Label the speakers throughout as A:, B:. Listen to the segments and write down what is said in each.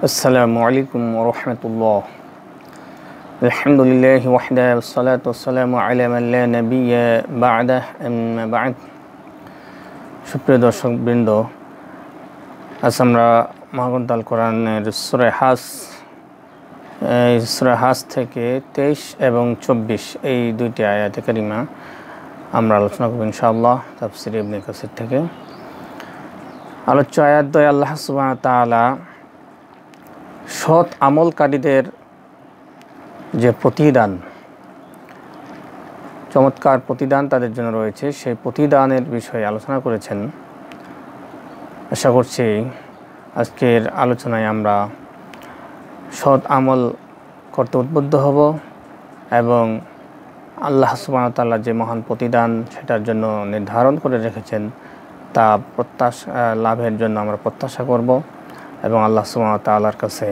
A: আসসালামু আলাইকুম ওয়া রাহমাতুল্লাহ। আলহামদুলিল্লাহি ওয়াহদাহু ওয়াসসালাতু ওয়াসসালামু আলা মান লা নাবিয়্যা বা'দাহু আম্মা বা'দ। সুপ্রিয় দর্শকবৃন্দ, আজ আমরা মহাগ্রন্থ আল কোরআনের সূরা হাজ থেকে 23 এবং 24 এই দুইটি আয়াতে কারিমা আমরা আলোচনা করব ইনশাআল্লাহ তাফসীর ইবনে কাসির থেকে। আলোচ্য আয়াত দ্বয় আল্লাহ সুবহানাহু ওয়া তাআলা সৎ আমলকারীদের যে প্রতিদান, চমৎকার প্রতিদান তাদের জন্য রয়েছে, সেই প্রতিদানের বিষয়ে আলোচনা করেছেন। আশা করছি আজকের আলোচনায় আমরা সৎ আমল করতে উদ্বুদ্ধ হব এবং আল্লাহ সুবহানাহু ওয়া তাআলা যে মহান প্রতিদান সেটার জন্য নির্ধারণ করে রেখেছেন তা লাভের জন্য আমরা প্রত্যাশা করব এবং আল্লাহ সুবহানাহু ওয়া তাআলার কাছে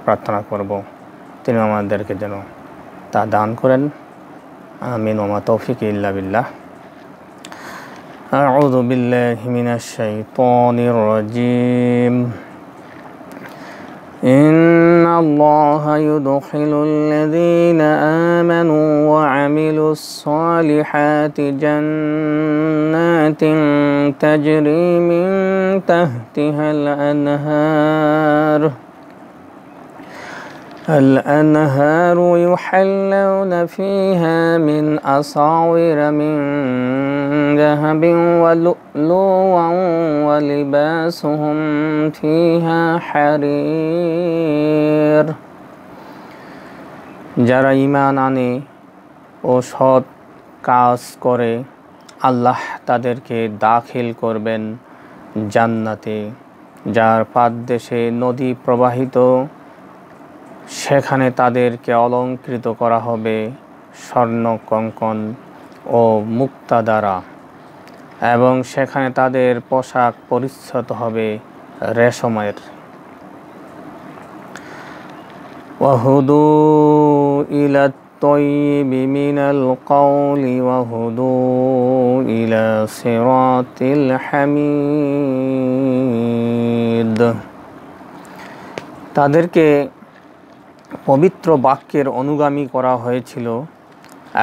A: প্রার্থনা করব তিনি আমাদেরকে যেন তা দান করেন। আমিন ওয়া মা তৌফিক ইল্লা বিল্লাহ। আউযু বিল্লাহি মিনাশ শাইতানির রাজীম। ইন্নাল্লাহা ইউদখিলুল্লাযীনা আমানু ওয়া আমিলুস সালিহাতি জান্নাতিন তাজরি মিন তাহতিহাল الأنهار يحلون فيها من أساور من ذهب ولؤلؤا ولباسهم فيها حرير। যারা ঈমান আনে ও সৎ কাজ করে আল্লাহ তাদেরকে দাখিল করবেন জান্নাতে, যার পাদদেশে নদী প্রবাহিত, সেখানে তাদেরকে অলঙ্কৃত করা হবে স্বর্ণ কঙ্কন ও মুক্তা দ্বারা এবং সেখানে তাদের পোশাক পরিচ্ছদ হবে রেশমের। ওয়াহুদু ইলাত তাইয়্যিবি মিনাল কওলি ওয়াহুদু ইলা সিরাতিল হামিদ। তাদেরকে পবিত্র বাক্যের অনুগামী করা হয়েছিল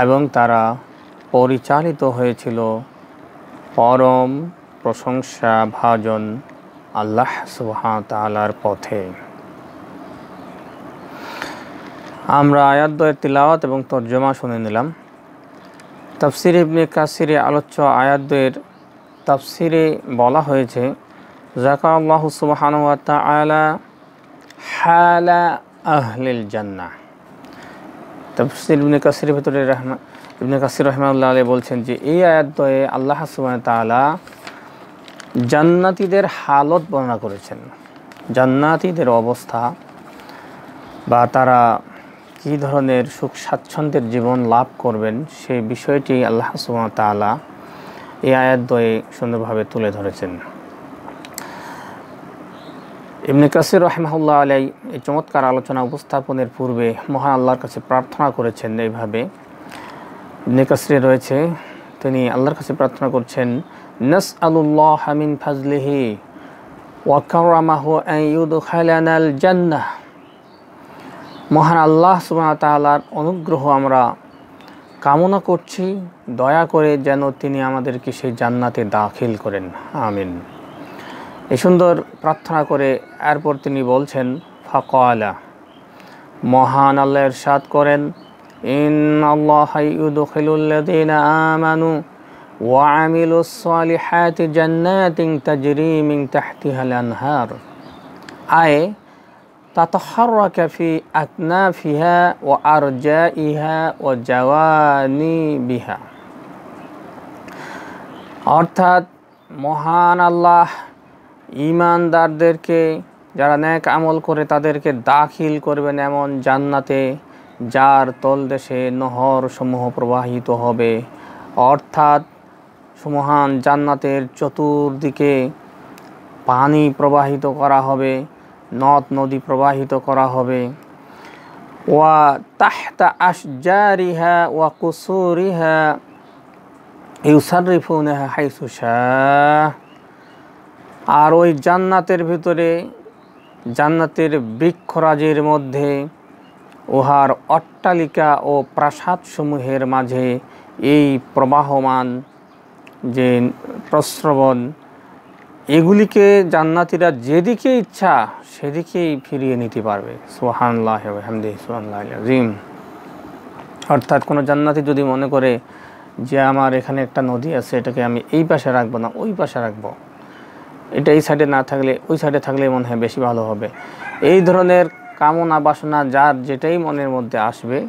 A: এবং তারা পরিচালিত হয়েছিল পরম প্রশংসা ভাজন আল্লাহ সুবহানাহু ওয়া তাআলার পথে। আমরা আয়াত দ্বয়ের তিলাওয়াত এবং তরজমা শুনে নিলাম। তাফসীর ইবনে কাসিরে আলোচ্য আয়াত দ্বয়ের তাফসীরে বলা হয়েছে, যাকারাল্লাহু সুবহানাহু ওয়া তাআলা হালা আহলিল জান্নাহ। তাফসীর ইবনে কাসিরের ভিতরে ইবনে কাসির রাহিমাহুল্লাহ আলাইহি বলছেন যে এই আয়াত দ্বয়ে আল্লাহ সুবহানাহু ওয়া তাআলা জান্নাতীদের হালত বর্ণনা করেছেন, জান্নাতীদের অবস্থা বা তারা কী ধরনের সুখ স্বাচ্ছন্দ্যের জীবন লাভ করবেন সেই বিষয়টি আল্লাহ সুবহানাহু ওয়া তাআলা এই আয়াত দ্বয়ে সুন্দরভাবে তুলে ধরেছেন। ইবনে কাসির রাহিমাহুল্লাহ আলাইহি এই চমৎকার আলোচনা উপস্থাপনের পূর্বে মহান আল্লাহর কাছে প্রার্থনা করেছেন এইভাবে। ইবনে কাসিরে রয়েছে, তিনি আল্লাহর কাছে প্রার্থনা করছেন, নাসআলুল্লাহা মিন ফাজলিহি ওয়া কারামাহু আন ইউদখিলানাল জান্নাহ। মহান আল্লাহ সুবহানাহু ওয়া তাআলার অনুগ্রহ আমরা কামনা করছি, দয়া করে যেন তিনি আমাদেরকে সেই জান্নাতে দাখিল করেন, আমিন। এই সুন্দর প্রার্থনা করে এরপর তিনি বলছেন, ফাকালা, মহান আল্লাহ ইরশাদ করেন, ইন্নাল্লাহা ইউদখিলুল্লাযীনা আমানু ওয়া আমিলুস সালিহাতি জান্নাতিন তাজরি মিন তাহতিহাল আনহার। আয়ে তাতাহাররাকা ফি আকনাফিহা ওয়া আরজাইহা ওয়া জাওয়ানিবিহা। অর্থাৎ মহান আল্লাহ ঈমানদারদেরকে, যারা নেক আমল করে তাদেরকে দাখিল করবেন এমন জান্নাতে যার তলদেশে নহর সমূহ প্রবাহিত হবে। অর্থাৎ মহান জান্নাতের চতুর্দিকে পানি প্রবাহিত করা হবে, নদ নদী প্রবাহিত করা হবে। ওয়া তাহতা আশজারিহা ওয়া কুসুরিহা ইউসাররিফুনাহা হাইসু শাহ। আর ওই জান্নাতের ভিতরে জান্নাতের বৃক্ষরাজির মধ্যে, উহার অট্টালিকা ও প্রাসাদসমূহের মাঝে এই প্রবাহমান যে প্রস্রবণ, এগুলিকে জান্নাতীরা যেদিকে ইচ্ছা সেদিকেই ফিরিয়ে নিতে পারবে। সুবহানাল্লাহ ওয়া বিহামদিহি সুবহানাল্লাহিল আযীম। অর্থাৎ কোনো জান্নাতি যদি মনে করে যে আমার এখানে একটা নদী আছে, এটাকে আমি এই পাশে রাখবো না ওই পাশে রাখবো, এটা এই সাইডে না থাকলে ওই সাইডে থাকলে মনে হয় বেশি ভালো হবে, এই ধরনের কামনা বাসনা যার যেটাই মনের মধ্যে আসবে,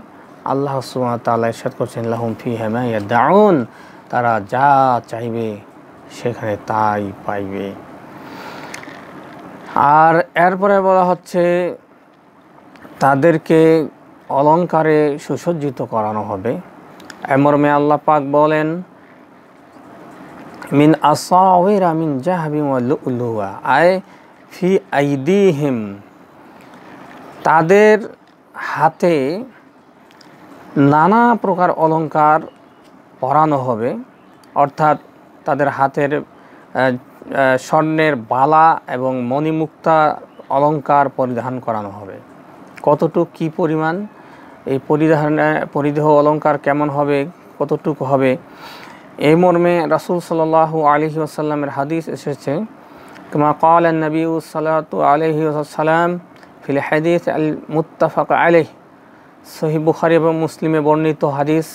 A: আল্লাহ সুবহানাহু ওয়া তাআলা ইরশাদ করছেন লাহুম ফিহা মা ইয়াদউন, তারা যা চাইবে সেখানে তাই পাইবে। আর এরপরে বলা হচ্ছে তাদেরকে অলংকারে সুসজ্জিত করানো হবে। মর্মে আল্লাহ পাক বলেন মিন আসাওয়িরা মিন যাহাবিন ওয়া লুলুয়া আয় ফি আইদিহিম, তাদের হাতে নানা প্রকার অলংকার পরানো হবে, অর্থাৎ তাদের হাতের স্বর্ণের বালা এবং মণিমুক্তা অলংকার পরিধান করানো হবে। কতটুকু কী পরিমাণ এই পরিধেয় অলংকার কেমন হবে, কতটুকু হবে, এই মর্মে রাসূল সাল্লাল্লাহু আলাইহি ওয়াসাল্লামের হাদিস এসেছে, কামা ক্বালা নবী সাল্লাল্লাহু আলাইহি ওয়াসাল্লাম ফিল হাদিস আল মুত্তাফাক আলাইহি, সহিহ বুখারী এবং মুসলিমে বর্ণিত হাদিস,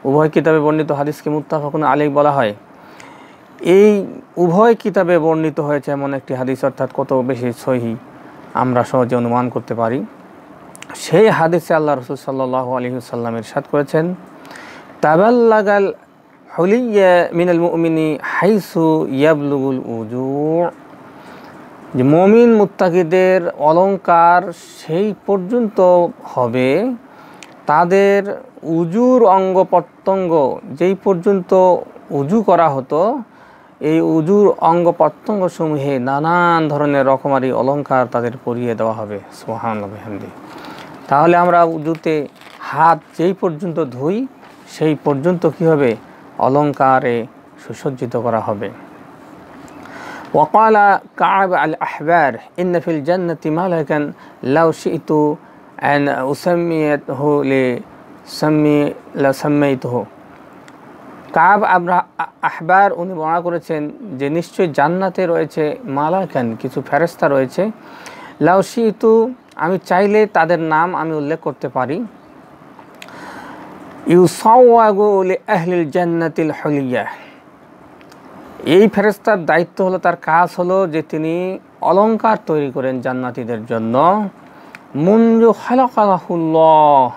A: উভয় কিতাবে বর্ণিত হাদিসকে মুত্তাফাকুন আলাইহি বলা হয়। এই উভয় কিতাবে বর্ণিত হয়েছে এমন একটি হাদিস, অর্থাৎ কত বেশি সহিহ আমরা সহজে অনুমান করতে পারি। সেই হাদিসে আল্লাহ রাসূল সাল্লাল্লাহু আলাইহি ওয়াসাল্লাম ইরশাদ করেছেন তাবাল্লাগাল হুলিয়া মিনাল মুমিনি হাইসু ইয়াবলুগুল উজু', যে মুমিন মুত্তাকিদের অলংকার সেই পর্যন্ত হবে, তাদের উজুর অঙ্গ প্রত্যঙ্গ যেই পর্যন্ত উজু করা হতো, এই উজুর অঙ্গ প্রত্যঙ্গ সমূহে নানান ধরনের রকমারি অলংকার তাদের পরিয়ে দেওয়া হবে। সুবহানাল্লাহ বিহামদিহি। তাহলে আমরা উজুতে হাত যেই পর্যন্ত ধুই সেই পর্যন্ত কি হবে, অলংকারে সুসজ্জিত করা হবে। ওয়াকালা কাব আল আহবার ইন্না ফিল জান্নাতি মালাকান লাউ শি'তু আন উসাম্মিয়াতহু লাসাম্মাইতুহু। কাব আহবার উনি বর্ণনা করেছেন যে নিশ্চয়ই জান্নাতে রয়েছে মালাকান, কিছু ফেরেশতা রয়েছে, লাউ শি'তু, আমি চাইলে তাদের নাম আমি উল্লেখ করতে পারি, ইউসাওয়াগু লি আহলিল জান্নাতিল হুলিয়া, এই ফেরেশতার দায়িত্ব হলো, তার কাজ হলো যে তিনি অলংকার তৈরি করেন জান্নাতীদের জন্য, মুনযু খালাকাহুল্লাহ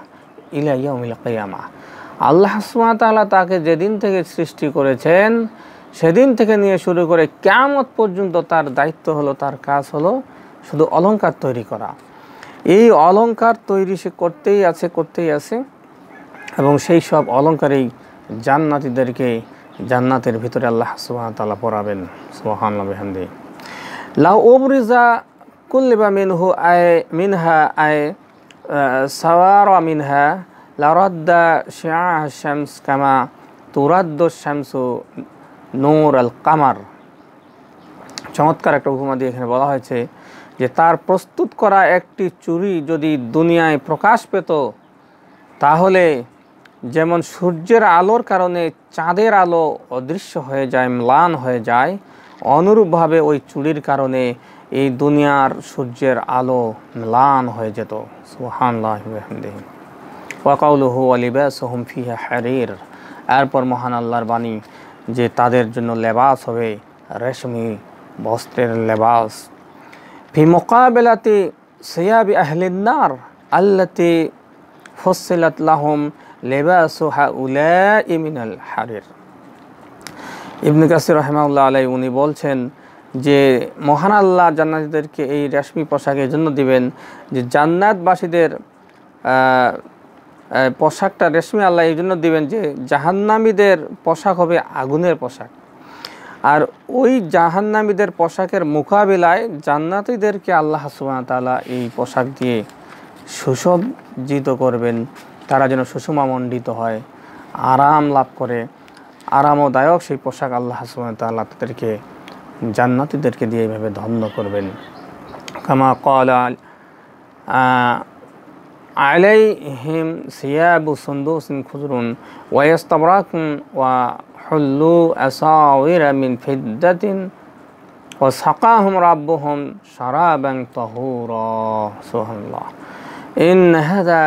A: ইলা ইয়াউমিল কিয়ামাহ, আল্লাহ সুবহানাহু ওয়া তাআলা তাকে যেদিন থেকে সৃষ্টি করেছেন সেদিন থেকে নিয়ে শুরু করে কিয়ামত পর্যন্ত তার দায়িত্ব হলো, তার কাজ হলো শুধু অলংকার তৈরি করা। এই অলংকার তৈরি সে করতেই আছে এবং সেই সব অলংকারেই জান্নাতীদেরকে জান্নাতের ভিতরে আল্লাহ সুবহানাহু ওয়া তাআলা পরাবেন। সুবহানাল্লাহি ওয়া বিহামদিহি। লাউ উবরিজা কুল্লিবা মিনহু মিনহা সাওয়ারা মিনহা লারাদ্দা শিআআ শামস কামা তুরাদ্দু শামসু নূর আল কামার। চমৎকার একটা উপমা দিয়ে এখানে বলা হয়েছে যে তার প্রস্তুত করা একটি চুড়ি যদি দুনিয়ায় প্রকাশ পেত, তাহলে যেমন সূর্যের আলোর কারণে চাঁদের আলো অদৃশ্য হয়ে যায়, ম্লান হয়ে যায়, অনুরূপভাবে ওই চুড়ির কারণে এই দুনিয়ার সূর্যের আলো ম্লান হয়ে যেত। সুবহানাল্লাহি ওয়া বিহামদিহি। ওয়া কাউলুহু ওয়া লিবাসুহুম ফিহা হারির, এরপর মহান আল্লাহর বাণী যে তাদের জন্য লেবাস হবে রেশমি বস্ত্রের লেবাস। ফি মুকাবিলাতি সিয়াবি আহলিন নার আল্লাতি ফুসিলাত লাহুম লিবাসু হাউলাই মিনাল হারির। ইবনে কাসির রাহিমাহুল্লাহ আলাইহি উনি বলছেন যে মহান আল্লাহ জান্নাতীদেরকে এই রেশমি পোশাক এই জন্য দিবেন যে জান্নাতবাসীদের পোশাকটা রেশমি আল্লাহ এই জন্য দিবেন যে জাহান্নামীদের পোশাক হবে আগুনের পোশাক, আর ওই জাহান্নামীদের পোশাকের মোকাবিলায় জান্নাতীদেরকে আল্লাহ সুবহানাহু ওয়া তাআলা এই পোশাক দিয়ে সুসজ্জিত করবেন, তারা যেন সুষমামণ্ডিত হয়, আরাম লাভ করে, আরামদায়ক সেই পোশাক আল্লাহ সুবহানাহু ওয়া তাআলা তাদেরকে জান্নাতীদেরকে দিয়ে এইভাবে ধন্য করবেন। কামা ক্বালা আলাইহিম সিয়াবু সুন্দুসিন খুজরুন ওয়া ইস্তাবরাকুন ওয়া হুল্লু আসাওিরা মিন ফিদ্দাতিন ওয়া সাকাহুম রাব্বুহুম শারাবান তাহুরা। সুবহানাল্লাহ। ইন হাযা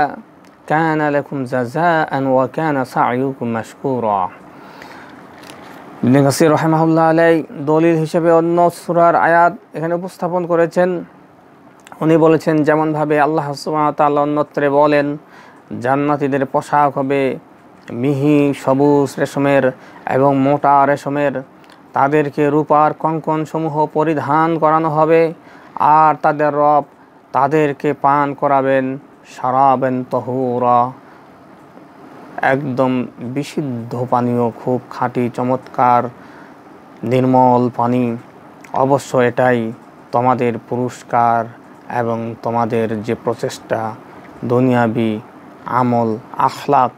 A: কানা লাকুম জাযাআন ওয়া কানা সা'য়ুকুম মাশকুরা। ইবনে কাসির রাহিমাহুল্লাহ আলাইহি দলিল হিসেবে অন্য সূরার আয়াত এখানে উপস্থাপন করেছেন। উনি বলেছেন, যেমনভাবে আল্লাহ সুবহানাহু ওয়া তাআলা অন্যত্রে বলেন, জান্নাতীদের পোশাক হবে মিহি সবুজ রেশমের এবং মোটা রেশমের, তাদেরকে রূপার কঙ্কন সমূহ পরিধান করানো হবে, আর তাদের রব তাদেরকে পান করাবেন শারাবান তাহুরা, একদম বিশুদ্ধ পানীয়, খুব খাঁটি চমৎকার নির্মল পানি। অবশ্য এটাই তোমাদের পুরস্কার এবং তোমাদের যে প্রচেষ্টা, দুনিয়াবি আমল আখলাক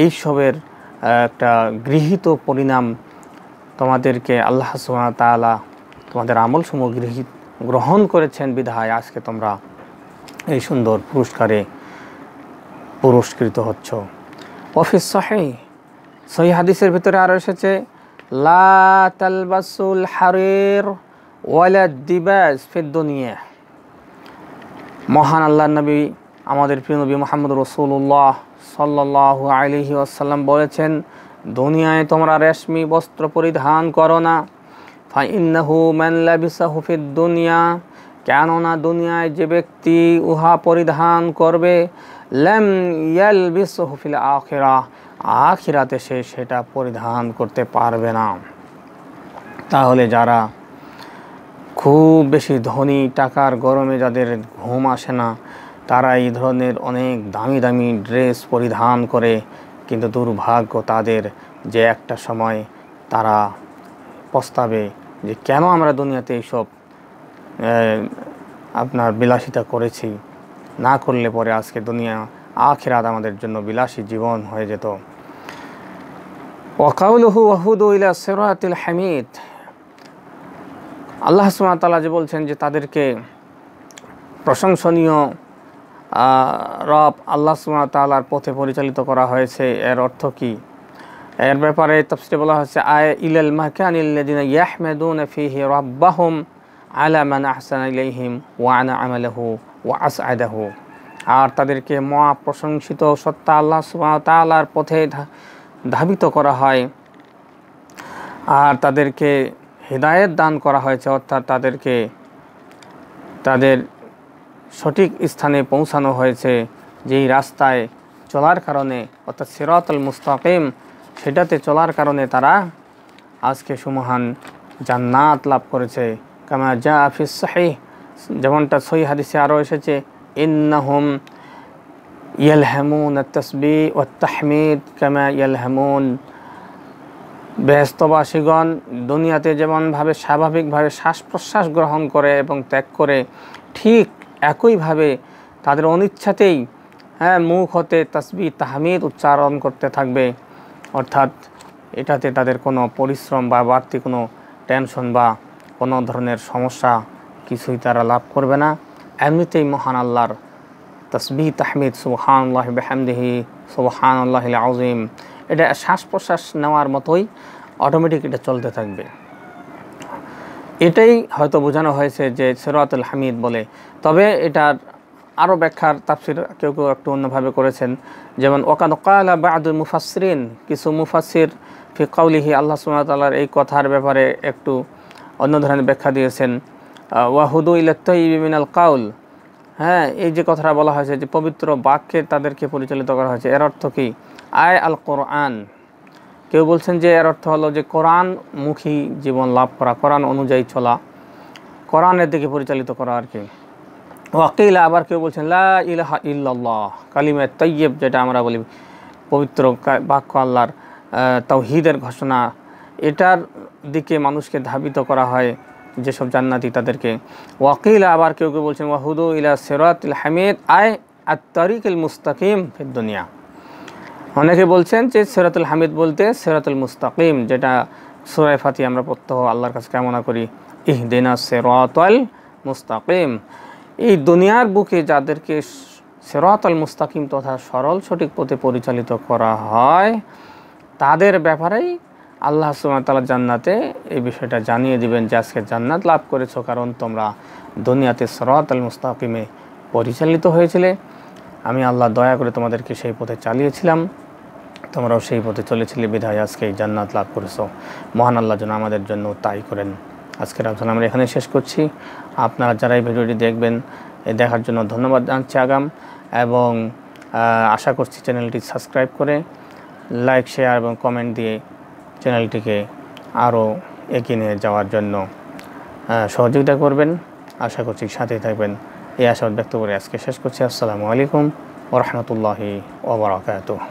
A: এইসবের একটা গৃহীত পরিণাম। তোমাদেরকে আল্লাহ সুবহানাহু ওয়া তাআলা তোমাদের আমলসমূহ গ্রহণ করেছেন বিধায় আজকে তোমরা এই সুন্দর পুরস্কারে পুরস্কৃত হচ্ছ। ওয়াফিস সহিহ হাদিসের ভিতরে আরও এসেছে, লা তালবাসুল হারির ওয়ালা দিবাজ ফিদ দুনিয়া। মহান আল্লাহর নবী, আমাদের প্রিয় নবী মুহাম্মদ রাসূলুল্লাহ সাল্লাল্লাহু আলাইহি ওয়াসাল্লাম বলেছেন, দুনিয়ায় তোমরা রেশমি বস্ত্র পরিধান করো না। ফা ইন্নাহু মান লাবিসাহু ফিদ দুনিয়া, কেননা দুনিয়ায় যে ব্যক্তি উহা পরিধান করবে, লাম ইয়ালবিসহু ফিল আখিরাহ, আখিরাতে সে সেটা পরিধান করতে পারবে না। তাহলে যারা খুব বেশি ধনী, টাকার গরমে যাদের ঘুম আসে না, তারা এই ধরনের অনেক দামি দামি ড্রেস পরিধান করে, কিন্তু দুর্ভাগ্য তাদের যে একটা সময় তারা পস্তাবে যে কেন আমরা দুনিয়াতে এইসব আপনার বিলাসিতা করেছি, না করলে পরে আজকে দুনিয়া আখিরাত আমাদের জন্য বিলাসী জীবন হয়ে যেত। ওয়াকাউলুহু ওয়াহুদু ইলা সিরাতিল হামিদ, আল্লাহ সুবহানাহু ওয়া তাআলা যে বলছেন যে তাদেরকে প্রশংসনীয় রব আল্লাহ সুবহানাহু ওয়া তাআলার পথে পরিচালিত করা হয়েছে, এর অর্থ কি? এর ব্যাপারে তাফসীরে বলা হয়েছে, আয় ইলাল মাকানিল লাযিনা ইয়াহমাদুনা ফীহি রাব্বাহুম আলা মান আহসানা ইলাইহিম ওয়া আনা আমালাহু ওয়া আসআদাহু, আর তাদেরকে মহা প্রশংসিত সত্তা আল্লাহ সুবহানাহু ওয়া তাআলার পথে ধাবিত করা হয়, আর তাদেরকে হিদায়াত দান করা হয়েছে, অর্থাৎ তাদেরকে তাদের সঠিক স্থানে পৌঁছানো হয়েছে, যেই রাস্তায় চলার কারণে, অর্থাৎ সিরাতুল মুস্তাকিম, সেটাতে চলার কারণে তারা আজকে সুমহান জান্নাত লাভ করেছে। কামা জা ফিস সহিহ, যেমনটা সহিহ হাদিসে আরও এসেছে, ইন্নাহুম ইয়ালহামুন আত-তাসবিহ ওয়াত তাহমিদ কামা ইয়ালহামুন, বেহেশতবাসীগণ দুনিয়াতে যেমনভাবে স্বাভাবিকভাবে শ্বাস প্রশ্বাস গ্রহণ করে এবং ত্যাগ করে, ঠিক একইভাবে তাদের অনিচ্ছাতেই মুখ হতে তাসবিহ তাহমিদ উচ্চারণ করতে থাকবে, অর্থাৎ এটাতে তাদের কোনো পরিশ্রম বা বাড়তি কোনো টেনশন বা কোনো ধরনের সমস্যা কিছুই তারা লাভ করবে না। এমনিতেই মহান আল্লাহর তাসবিহ তাহমিদ সুবহানাল্লাহি বিহামদিহি সুবহানাল্লাহিল আযীম, এটা শ্বাস প্রশ্বাস নেওয়ার মতোই অটোমেটিক এটা চলতে থাকবে। এটাই হয়তো বোঝানো হয়েছে যে সিরাতুল হামিদ বলে। তবে এটার আরও ব্যাখ্যার তাফসীর কেউ কেউ একটু অন্যভাবে করেছেন, যেমন ওয়াকাদ ক্বালা বা'দুল মুফাসসিরিন, কিছু মুফাসসির ফি কাউলিহি, আল্লাহ সুবহানাহু ওয়া তাআলার এই কথার ব্যাপারে একটু অন্য ধরনের ব্যাখ্যা দিয়েছেন। ওয়াহুদু ইলাত তাইয়্যিবি মিনাল কাউল, এই যে কথাটা বলা হয়েছে যে পবিত্র বাক্যে তাদেরকে পরিচালিত করা হয়েছে, এর অর্থ কি? আয় আল কোরআন, কেউ বলছেন যে এর অর্থ হলো যে কোরআন মুখী জীবন লাভ করা, কোরআন অনুযায়ী চলা, কোরআনের দিকে পরিচালিত করা আর কি। ওয়াকিলা, আবার কেউ বলছেন লা ইলাহা ইল্লাল্লাহ, কালিমা তাইয়্যিব, যেটা আমরা বলি পবিত্র বাক্য আল্লাহর তাওহীদের ঘোষণা, এটার দিকে মানুষকে ধাবিত করা হয় যেসব জান্নাতি তাদেরকে। ওয়াকিলা, আবার কেউ কেউ বলছেন ওয়াহুদু ইলা সিরাতিল হামিদ আয় আত-তারিকুল মুস্তাকিম ফিদ দুনিয়া। অনেকে বলছেন যে সিরাতুল হামিদ বলতে সিরাতুল মুস্তাকিম, যেটা সূরা ফাতিহা আমরা প্রত্যহ আল্লাহর কাছে কামনা করি, ইহদিনাস সিরাতাল মুস্তাকিম, এই দুনিয়ার বুকে যাদেরকে সিরাতাল মুস্তাকিম তথা সরল সঠিক পথে পরিচালিত করা হয়, তাদের ব্যাপারেই আল্লাহ সুবহানাহু ওয়া তাআলা জান্নাতে এই বিষয়টা জানিয়ে দিবেন যে আজকে জান্নাত লাভ করেছো কারণ তোমরা দুনিয়াতে সিরাতাল মুস্তাকিমে পরিচালিত হয়েছিলে, আমি আল্লাহ দয়া করে তোমাদেরকে সেই পথে চালিয়েছিলাম, তোমরাও সেই পথে চলেছিলে বিধায় আজকে এই জান্নাত লাভ করেছো। মহান আল্লাহ যেন আমাদের জন্য তাই করেন। আজকের আলোচনা আমরা এখানে শেষ করছি। আপনারা যারা এই ভিডিওটি দেখবেন, দেখার জন্য ধন্যবাদ জানাচ্ছি আগাম, এবং আশা করছি চ্যানেলটি সাবস্ক্রাইব করে লাইক, শেয়ার এবং কমেন্ট দিয়ে চ্যানেলটিকে আরও এগিয়ে নিয়ে যাওয়ার জন্য সহযোগিতা করবেন। আশা করছি সাথেই থাকবেন, এই আশাবাদ ব্যক্ত করে আজকে শেষ করছি। আসসালামু আলাইকুম ওয়া রাহমাতুল্লাহি ওয়া বারাকাতুহু।